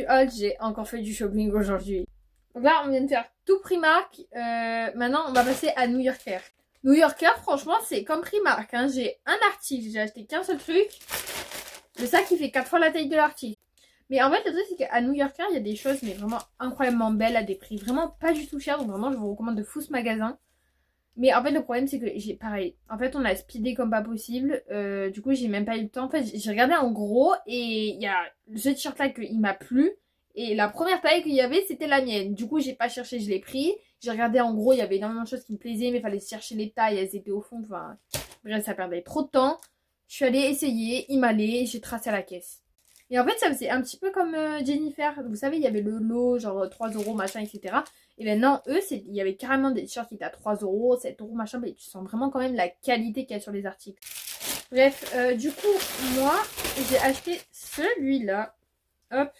hâte, j'ai encore fait du shopping aujourd'hui. Donc là, on vient de faire tout Primark. Maintenant, on va passer à New Yorker. New Yorker, franchement, c'est comme Primark. Hein. J'ai un article, j'ai acheté qu'un seul truc. Le sac, il fait 4 fois la taille de l'article. Mais en fait, le truc, c'est qu'à New Yorker, il y a des choses, mais vraiment incroyablement belles, à des prix vraiment pas du tout chers. Donc vraiment, je vous recommande de fou ce magasin. Mais en fait, le problème, c'est que j'ai pareil. En fait, on a speedé comme pas possible. Du coup, j'ai même pas eu le temps. En fait, j'ai regardé en gros et il y a ce t-shirt là qu'il m'a plu. Et la première taille qu'il y avait, c'était la mienne. Du coup, j'ai pas cherché, je l'ai pris. J'ai regardé en gros, il y avait énormément de choses qui me plaisaient, mais il fallait chercher les tailles, elles étaient au fond. Enfin, bref, ça perdait trop de temps. Je suis allée essayer, il m'allait, j'ai tracé à la caisse. Et en fait, ça faisait un petit peu comme Jennifer. Vous savez, il y avait le lot, genre 3 euros, machin, etc. Et ben non, eux, il y avait carrément des t-shirts qui étaient à 3 euros, 7 euros, machin. Mais tu sens vraiment quand même la qualité qu'il y a sur les articles. Bref, du coup, moi, j'ai acheté celui-là. Hop.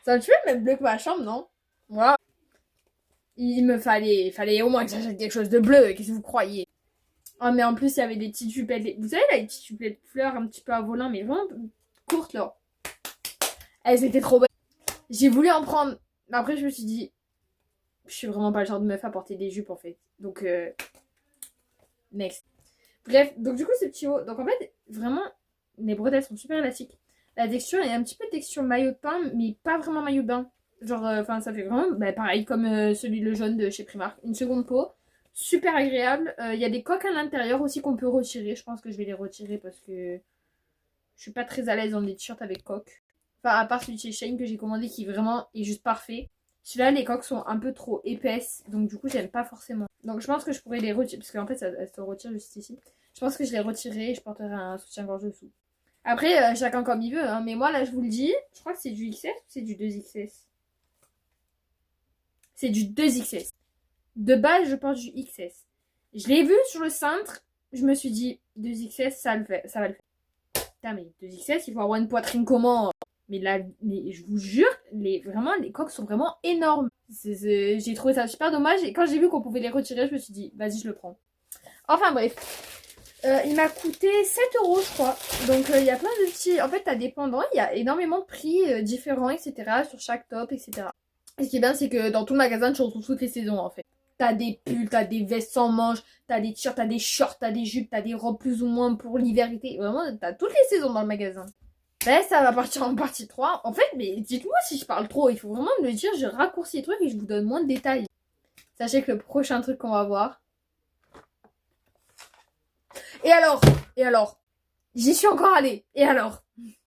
C'est un petit peu le même bleu que ma chambre, non? Voilà. Il me fallait au moins que j'achète quelque chose de bleu. Qu'est-ce que vous croyez? Oh, mais en plus, il y avait des petites jupettes. Vous savez, là, les petites jupettes fleurs un petit peu à volant, mais vraiment courtes, là. Elles étaient trop belles. J'ai voulu en prendre. Mais après, je me suis dit, je suis vraiment pas le genre de meuf à porter des jupes, en fait. Donc, next. Bref, donc du coup, ce petit haut. Donc, en fait, vraiment, les bretelles sont super élastiques. La texture est un petit peu texture maillot de bain, mais pas vraiment maillot de bain. Genre, enfin, ça fait vraiment pareil comme celui le jaune de chez Primark. Une seconde peau. Super agréable. Il y a des coques à l'intérieur aussi qu'on peut retirer. Je pense que je vais les retirer parce que je suis pas très à l'aise dans les t-shirts avec coques. Enfin, à part celui de chez Shein que j'ai commandé qui vraiment est juste parfait. Celui-là, les coques sont un peu trop épaisses. Donc, du coup, j'aime pas forcément. Donc, je pense que je pourrais les retirer. Parce qu'en fait, elles se retirent juste ici. Je pense que je les retirerai et je porterai un soutien-gorge dessous. Après, chacun comme il veut. Hein. Mais moi, là, je vous le dis. Je crois que c'est du XS ou c'est du 2XS? C'est du 2XS. De base, je porte du XS. Je l'ai vu sur le cintre. Je me suis dit, 2XS, ça va le faire. Putain, mais 2XS, il faut avoir une poitrine comment? Mais là, mais je vous jure, vraiment, les coques sont vraiment énormes. J'ai trouvé ça super dommage. Et quand j'ai vu qu'on pouvait les retirer, je me suis dit, vas-y, je le prends. Enfin, bref. Il m'a coûté 7 euros, je crois. Donc, il y a plein de petits... En fait, t'as des pendants. Il y a énormément de prix différents, etc. Sur chaque top, etc. Et ce qui est bien, c'est que dans tout le magasin, tu retrouves toutes les saisons, en fait. T'as des pulls, t'as des vestes sans manches, t'as des t-shirts, t'as des shorts, t'as des jupes, t'as des robes plus ou moins pour l'hiver, été. Vraiment, t'as toutes les saisons dans le magasin. Ben, ça va partir en partie 3. En fait, mais dites-moi si je parle trop. Il faut vraiment me le dire. Je raccourcis les trucs et je vous donne moins de détails. Sachez que le prochain truc qu'on va voir... Et alors, j'y suis encore allée. Et alors,